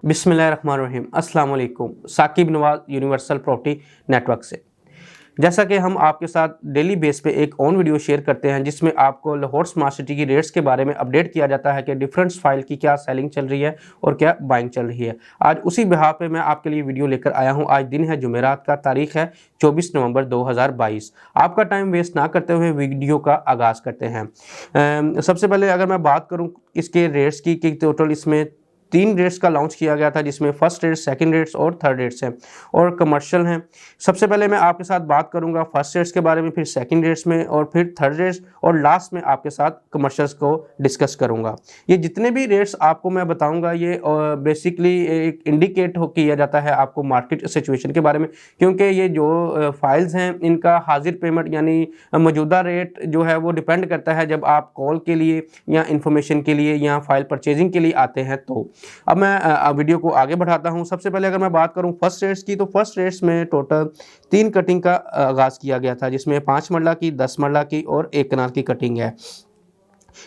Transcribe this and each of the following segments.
बिस्मिल्लाहिर्रहमानिर्रहीम। अस्सलाम वालेकुम। Saqib Nawaz universal property network से। जैसा कि हम आपके साथ डेली बेस पे एक ऑन वीडियो शेयर करते हैं जिसमें आपको लाहौर स्मार्ट सिटी की रेट्स के बारे में अपडेट किया जाता है कि डिफरेंट फाइल की क्या सेलिंग चल रही है और क्या बाइंग चल रही है। आज उसी बिहार पे मैं आपके लिए वीडियो लेकर आया हूं। आज दिन है जुमेरात का, तारीख है 24 नवंबर 2022। आपका टाइम वेस्ट ना करते हुए वीडियो का आगाज़ करते हैं। सबसे पहले अगर मैं बात करूँ इसके रेट्स की कि टोटल इसमें 3 रेट्स का लॉन्च किया गया था, जिसमें फर्स्ट रेट्स, सेकंड रेट्स और थर्ड रेट्स हैं और कमर्शियल हैं। सबसे पहले मैं आपके साथ बात करूंगा फर्स्ट रेट्स के बारे में, फिर सेकंड रेट्स में और फिर थर्ड रेट्स और लास्ट में आपके साथ कमर्शियल्स को डिस्कस करूंगा। ये जितने भी रेट्स आपको मैं बताऊंगा ये बेसिकली एक इंडिकेट किया जाता है आपको मार्केट सिचुएशन के बारे में, क्योंकि ये जो फाइल्स हैं इनका हाजिर पेमेंट यानी मौजूदा रेट जो है वो डिपेंड करता है जब आप कॉल के लिए या इंफॉर्मेशन के लिए या फाइल परचेजिंग के लिए आते हैं। तो अब मैं वीडियो को आगे बढ़ाता हूं। सबसे पहले अगर मैं बात करूं फर्स्ट रेट्स की, तो फर्स्ट रेट्स में टोटल 3 कटिंग का आगाज़ किया गया था, जिसमें 5 मरला की, 10 मरला की और 1 कनाल की कटिंग है।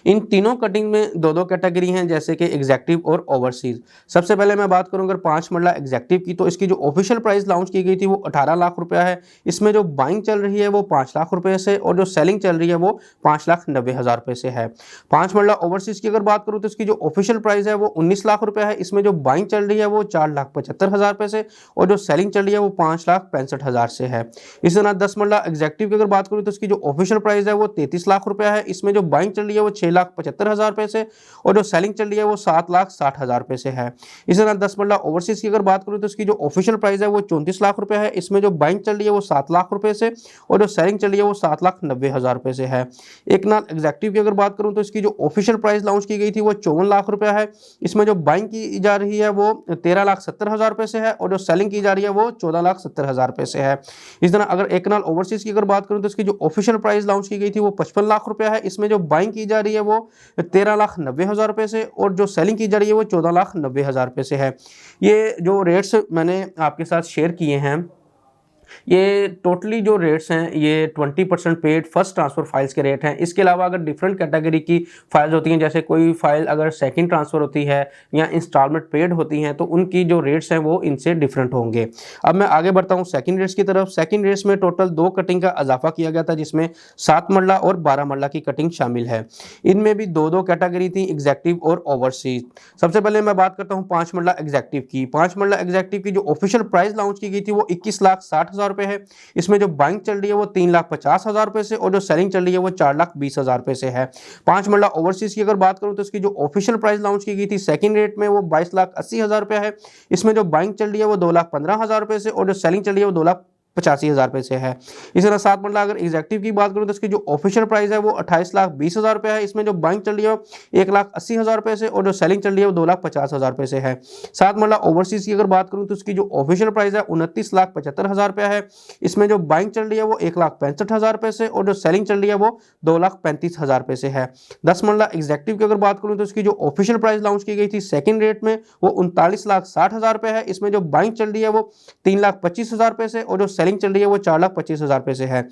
इन तीनों कटिंग में दो कैटेगरी हैं, जैसे कि एग्जेक्टिव और ओवरसीज। सबसे पहले मैं बात करूं अगर 5 मरला एग्जेक्टिव की, तो इसकी जो ऑफिशियल प्राइस लॉन्च की गई थी वो 18 लाख रुपया है। इसमें जो बाइंग चल रही है वो 5 लाख रुपए से और जो सेलिंग चल रही है वो 5,90,000 रुपए से है। 5 मरला ओवरसीज की अगर बात करूं तो इसकी जो ऑफिशियल प्राइस है वो 19 लाख रुपया है। इसमें जो बाइंग चल रही है वो 4,75,000 रुपए से और जो सेलिंग चल रही है वो 5,65,000 से है। इसी तरह 10 मरला एग्जेक्टिव की अगर बात करूं तो इसकी जो ऑफिशियल प्राइस है वो 33 लाख रुपया है। इसमें जो बाइंग चल रही है वो 6,75,000 रुपए से और जो सेलिंग चल रही है वो 7,60,000 रुपए से है। इसी तरह 10 मरला ओवरसीज की अगर बात करूं तो इसकी जो ऑफिशियल प्राइस है वो 34 लाख रुपए है। इसमें जो बाइंग चल रही है वो 7 लाख रुपए से और जो सेलिंग चल रही है वो 7,90,000 रुपए से है। एक नाल एग्जेक्टिव की अगर बात करूं तो इसकी जो ऑफिशियल प्राइस लॉन्च की गई थी वो 54 लाख रुपया है। इसमें जो बाइंग की जा रही है वो 13,70,000 रुपए से है और जो सेलिंग की जा रही है वो 14,70,000 रुपए से है। इस तरह अगर एक नाल ओवरसीज की अगर बात करूं तो इसकी जो ऑफिशियल प्राइस लॉन्च की गई थी वो 55 लाख रुपया है। इसमें जो बाइंग की जा रही है वो 13,90,000 रुपए से और जो सेलिंग की जा रही है वो 14,90,000 रुपए से है। ये जो रेट्स मैंने आपके साथ शेयर किए हैं, ये टोटली जो रेट्स हैं ये 20% पेड फर्स्ट ट्रांसफ़र फाइल्स के रेट हैं। इसके अलावा अगर डिफरेंट कैटेगरी की फाइल्स होती हैं, जैसे कोई फाइल अगर सेकंड ट्रांसफ़र होती है या इंस्टॉलमेंट पेड होती हैं, तो उनकी जो रेट्स हैं वो इनसे डिफरेंट होंगे। अब मैं आगे बढ़ता हूँ सेकंड रेट्स की तरफ। सेकंड रेट्स में टोटल 2 कटिंग का इजाफा किया गया था, जिसमें 7 मरला और 12 मरला की कटिंग शामिल है। इनमें भी दो कैटेगरी थी, एग्जेक्टिव और ओवरसीज। सबसे पहले मैं बात करता हूँ 5 मरला एग्जेक्टिव की। 5 मरला एग्जेक्टिव की जो ऑफिशियल प्राइस लॉन्च की गई थी वो 21,60,000 रुपए है। इसमें जो बाइंग चल रही है वो 3,50,000 रुपए से और जो सेलिंग चल रही है वो 4,20,000 रुपए से है। 5 मरला ओवरसीज की अगर बात करूं तो इसकी जो ऑफिशियल प्राइस लॉन्च की गई थी सेकंड रेट में वो 22,80,000 रुपए है। इसमें जो बाइंग चल रही है वो 2,15,000 रुपए से और जो सेलिंग चल रही है वो 2,85,000 रुपए से है। इसी तरह 7 मरला अगर एग्जेक्टिव की बात करूं तो इसकी जो ऑफिशियल प्राइस है वो 28,20,000 रुपए है। इसमें जो बाइंग चल रही है 1,80,000 रुपए से और जो सेलिंग चल रही है वो 2,50,000 रुपए से है। 7 मरला ओवरसीज की अगर बात करूं तो इसकी जो ऑफिशियल प्राइस है 29,75,000 रुपया है। इसमें जो बाइंग चल रही है वो 1,65,000 रुपए से और जो सेलिंग चल रही है वो 2,35,000 रुपए से है। 10 मरला एग्जेक्टिव की अगर बात करूं तो इसकी जो ऑफिशियल प्राइस लॉन्च की गई थी सेकंड रेट में वो 39,60,000 रुपए है। इसमें जो बाइंग चल रही है वो 3,25,000 रुपए से और जो सेलिंग चल रही है वो 4,25,000 रुपए से है।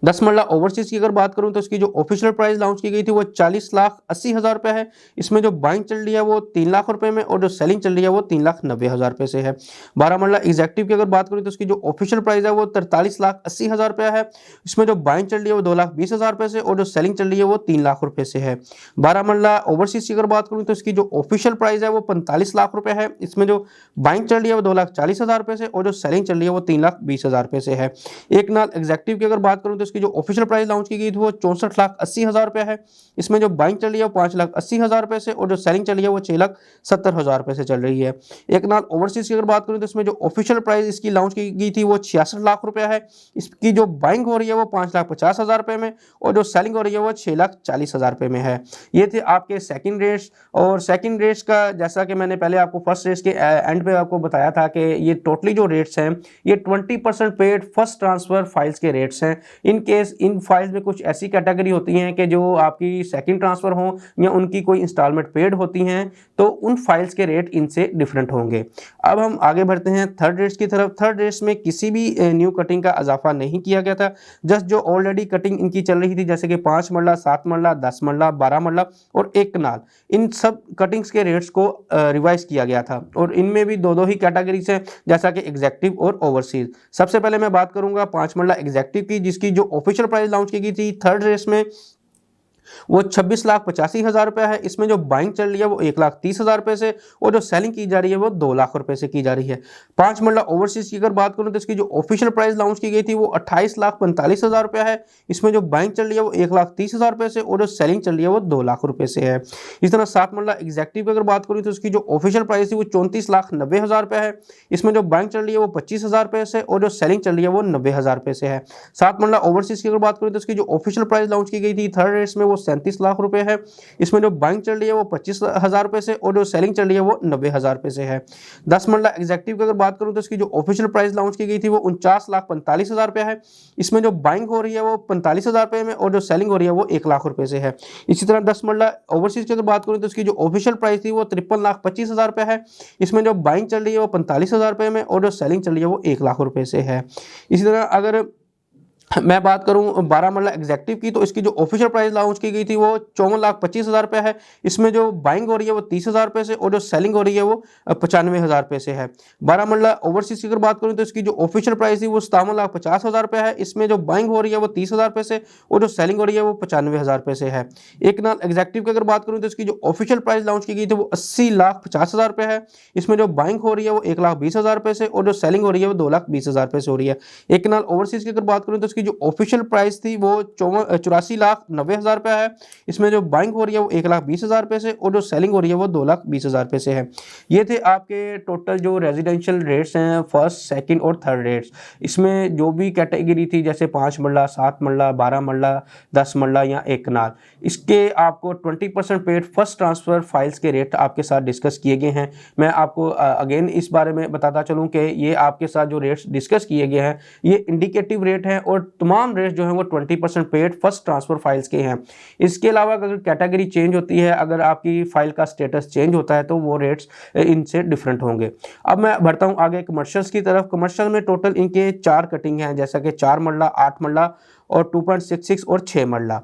10 मरला ओवरसीज की अगर बात करूं तो इसकी जो ऑफिशियल प्राइस लॉन्च की गई थी वो 40,80,000 रुपए है। इसमें जो बाइंग चल रही है वो 3 लाख रुपए में और जो सेलिंग चल रही है वो 3,90,000 रुपए से है। 12 मरला एग्जेक्टिव की अगर बात करूं तो इसकी जो ऑफिशियल प्राइस है वो 43,80,000 रुपया है। इसमें जो बाइंग चल रही है वो 2,20,000 रुपए से और जो सेलिंग चल रही है वो 3 लाख रुपए से है। 12 मरला ओवरसीज की अगर बात करूं तो इसकी जो ऑफिशियल प्राइस है वो 45 लाख रुपए है। इसमें जो बाइंग चल रही है वो 2,40,000 रुपए से और जो सेलिंग चल रही है वो 3,20,000 रुपए से है। एक नाल एग्जेक्टिव की अगर बात करूं तो इसकी जो ऑफिशियल प्राइस लॉन्च की गई थी वो 64,80,000 रुपए है। इसमें जो बाइंग चल रही है वो 5,80,000 रुपए से और जो सेलिंग चली है वो 6,70,000 रुपए से चल रही है। एक नाल ओवरसीज की अगर बात करूं तो इसमें जो ऑफिशियल प्राइस इसकी लॉन्च की गई थी वो 66 लाख रुपया है। इसकी जो बाइंग हो रही है वो 5,50,000 रुपए में और जो सेलिंग हो रही है वो 6,40,000 रुपए में है। ये थे आपके सेकंड रेट्स। और सेकंड रेट्स का जैसा कि मैंने पहले आपको फर्स्ट रेट्स के एंड पे आपको बताया था कि ये टोटली जो रेट्स हैं ये 20% पेड फर्स्ट ट्रांसफर फाइल्स के रेट्स हैं। इन केस इन फाइल्स में कुछ ऐसी कैटेगरी होती हैं कि जो आपकी सेकंड ट्रांसफ़र हो या उनकी कोई इंस्टॉलमेंट पेड होती हैं, तो उन फाइल्स के रेट इनसे डिफरेंट होंगे। अब हम आगे बढ़ते हैं थर्ड रेट्स की तरफ। थर्ड रेट्स में किसी भी न्यू कटिंग का इजाफा नहीं किया गया था। जस्ट जो ऑलरेडी कटिंग इनकी चल रही थी, जैसे कि 5 मरला, 7 मरला, 10 मरला, 12 मरला और 1 कनाल, इन सब कटिंग्स के रेट्स को रिवाइज किया गया था और इनमें भी दो ही कैटेगरीज हैं, जैसा कि एग्जेक्टिव और ओवरसीज। सबसे पहले मैं बात करूंगा 5 मरला एग्जेक्टिव की, जिसकी जो ऑफिशियल प्राइस लॉन्च की गई थी थर्ड रेस में वो 26,85,000 रुपये है। इसमें जो बाइंग चल रही है वो 1,30,000 रुपये से और जो सेलिंग की जा रही है वो 2 लाख रुपए से की जा रही है। 5 मरला ओवरसीज की अगर बात करूं तो इसकी जो ऑफिशियल प्राइस लॉन्च की गई थी वो 28,45,000 रुपये है। इसमें जो बाइंग चल रही है वो 1,30,000 रुपये से और जो सेलिंग चल रही है वो 2 लाख रुपए से है। इस तरह 7 मरला एग्जेक्टिव की अगर बात करूँ तो इसकी जो ऑफिशियल प्राइस थी वो 34,90,000 रुपये है। इसमें जो बाइंग चल रही है वो 25,000 रुपये से और जो सेलिंग चल रही है वो 90,000 रुपये से है। 7 मरला ओवरसीज की अगर बात करूँ तो इसकी जो ऑफिशियल प्राइस लॉन्च की गई थी थर्ड रेट्स में वो 37 लाख रुपए है। इसमें जो बाइंग चल रही है वो 25,000 रुपए से और जो सेलिंग चल रही है वो 90,000 रुपए से है। 10 मरला एग्जेक्टिव की अगर बात करूं तो इसकी जो ऑफिशियल प्राइस लॉन्च की गई थी वो 49,45,000 रुपए है। इसमें जो बाइंग हो रही है वो 45,000 रुपए में और जो सेलिंग हो रही है वो 1 लाख रुपए से है। इसी तरह 10 मरला ओवरसीज की अगर बात करूं तो इसकी जो ऑफिशियल प्राइस थी वो 53,25,000 रुपए है। इसमें जो बाइंग चल रही है वो 45,000 रुपए में और जो सेलिंग चल रही है वो 1 लाख रुपए से है। इसी तरह अगर मैं बात करूं 12 मरला एग्जेक्टिव की तो इसकी जो ऑफिशियल प्राइस लॉन्च की गई थी वो 54,25,000 रुपये है। इसमें जो बाइंग हो रही है वो 30,000 रुपये से और जो सेलिंग हो रही है वो 95,000 रुपये से है। 12 मरला ओवरसीज की अगर बात करूं तो इसकी जो ऑफिशियल प्राइस थी वो 57,50,000 रुपये है। इसमें जो बाइंग हो रही है वो 30,000 रुपये से और जो सेलिंग हो रही है वो 95,000 रुपये से है। एक नाल एग्जेक्टिव की अगर बात करूं तो इसकी जो ऑफिशियल प्राइस लॉन्च की गई थी वो 80,50,000 रुपये है। इसमें जो बाइंग हो रही है वो 1,20,000 रुपये से और जो सेलिंग हो रही है वो 2,20,000 रुपये से हो रही है। एक नाल ओवरसीज की अगर बात करूं तो इसकी जो ऑफिशियल प्राइस थी वो 84,90,000 रुपये है। इसमें जो बाइंग हो रही है वो 1,20,000 रुपये से और जो सेलिंग हो रही है वो 2,20,000 रुपये से है। ये थे आपके टोटल जो रेजिडेंशियल रेट्स हैं फर्स्ट, सेकंड और थर्ड रेट्स। इसमें जो भी कैटेगरी थी जैसे 5 मरला, 7 मरला, 12 मरला, 10 मरला या 1 कनाल, इसके आपको 20% पेड फर्स्ट ट्रांसफ़र फाइल्स के रेट आपके साथ डिस्कस किए गए हैं। मैं आपको अगेन इस बारे में बताता चलूँ कि ये आपके साथ जो रेट्स डिस्कस किए गए हैं ये इंडिकेटिव रेट हैं और तमाम रेट्स जो हैं वो 20% पेड फर्स्ट ट्रांसफ़र फाइल्स के हैं। इसके अलावा अगर कैटेगरी चेंज होती है, अगर आपकी फाइल का स्टेटस चेंज होता है तो वो रेट्स इनसे डिफरेंट होंगे। अब मैं बढ़ता हूँ आगे कमर्शियल्स की तरफ। कमर्शियल में टोटल इनके 4 कटिंग हैं, जैसा कि 4 मरला, 8 मरला और 2.66 और 6 मरला।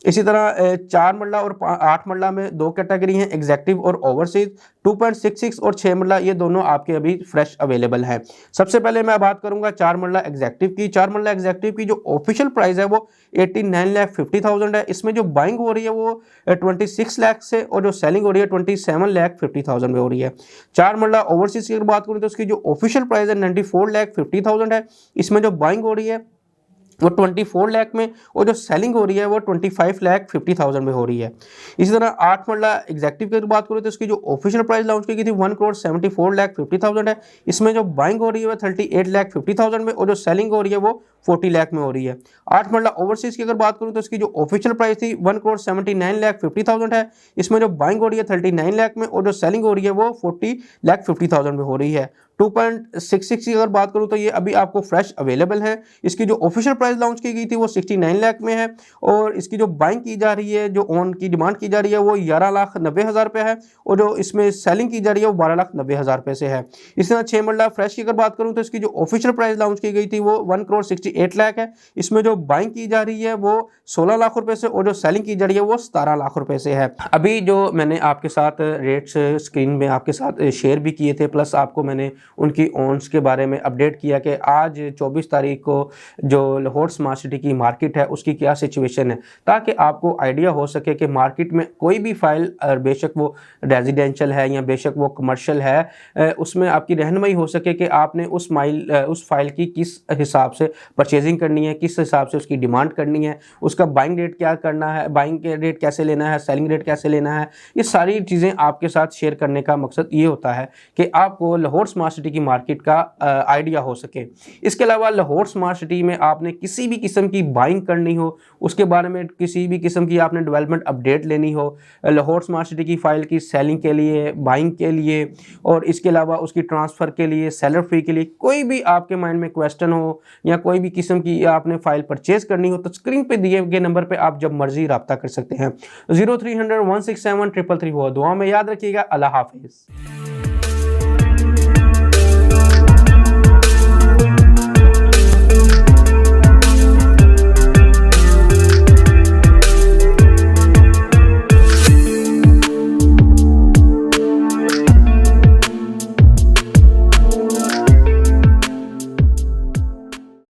इसी तरह 4 मरला और 8 मरला में 2 कैटेगरी हैं, एग्जेक्टिव और ओवरसीज। 2.66 और 6 मरला ये दोनों आपके अभी फ्रेश अवेलेबल हैं। सबसे पहले मैं बात करूंगा 4 मरला एग्जेक्टिव की। 4 मरला एग्जेक्टिव की जो ऑफिशियल प्राइस है वो 89,50,000 है। इसमें जो बाइंग हो रही है वो 26 लाख से और जो सेलिंग हो रही है 27,50,000 में हो रही है। 4 मरला ओवरसीज की अगर बात करूँ तो उसकी जो ऑफिशियल प्राइस है 94,50,000 है। इसमें जो बाइंग हो रही है वो 24 लाख में और जो सेलिंग हो रही है वो 25,50,000 में हो रही है। इसी तरह 8 मरला एग्जेक्टिव की बात करें तो इसकी जो ऑफिशियल प्राइस लॉन्च की गई थी 1,74,50,000 है। इसमें जो बाइंग हो रही है वो 38,50,000 में और जो सेलिंग हो रही है वो 40 लाख में हो रही है। 8 मरला ओवरसीज की अगर बात करूं तो इसकी जो ऑफिशियल प्राइस थी 1,79,50,000 है। इसमें जो बाइंग हो रही है 39 लाख में और जो सेलिंग हो रही है वो 40,50,000 में हो रही है। 2.66 की अगर बात करूं तो ये अभी आपको फ्रेश अवेलेबल है। इसकी जो ऑफिशियल प्राइस लॉन्च की गई थी वो 69 लाख में है और इसकी जो बाइंग की जा रही है, जो ऑन की डिमांड की जा रही है वो 11,90,000 रुपये है और जो इसमें सेलिंग की जा रही है वो 12,90,000 रुपये से है। इसी तरह 6 मरला फ्रेश की अगर बात करूं तो इसकी जो ऑफिशियल प्राइस लॉन्च की गई थी वो 1,68 लाख है। इसमें जो बाइंग की जा रही है वो 16 लाख रुपये से और जो सेलिंग की जा रही है वो 17 लाख रुपये से है। अभी जो मैंने आपके साथ रेट्स स्क्रीन में आपके साथ शेयर भी किए थे, प्लस आपको मैंने उनकी ओन्स के बारे में अपडेट किया कि आज 24 तारीख को जो लाहौर स्मार्ट सिटी की मार्केट है उसकी क्या सिचुएशन है, ताकि आपको आइडिया हो सके कि मार्केट में कोई भी फाइल, बेशक वो रेजिडेंशियल है या बेशक वो कमर्शियल है, उसमें आपकी रहनुमाई हो सके कि आपने उस फाइल की किस हिसाब से परचेजिंग करनी है, किस हिसाब से उसकी डिमांड करनी है, उसका बाइंग रेट क्या करना है, बाइंग के रेट कैसे लेना है, सेलिंग रेट कैसे लेना है। ये सारी चीज़ें आपके साथ शेयर करने का मकसद ये होता है कि आपको लाहौर स्मार्ट सिटी की मार्केट का आइडिया हो सके। इसके अलावा लाहौर स्मार्ट सिटी में आपने किसी भी किस्म की बाइंग करनी हो, उसके बारे में किसी भी किस्म की आपने डेवलपमेंट अपडेट लेनी हो, लाहौर स्मार्ट सिटी की फ़ाइल की सेलिंग के लिए, बाइंग के लिए और इसके अलावा उसकी ट्रांसफ़र के लिए, सेलर फी के लिए, कोई भी आपके माइंड में क्वेश्चन हो या कोई भी किस्म की आपने फाइल परचेज करनी हो तो स्क्रीन पे दिए गए नंबर पे आप जब मर्जी रब्ता कर सकते हैं। 0300 167 333 हुआ। दुआ में याद रखिएगा। अल्लाह हाफिज़।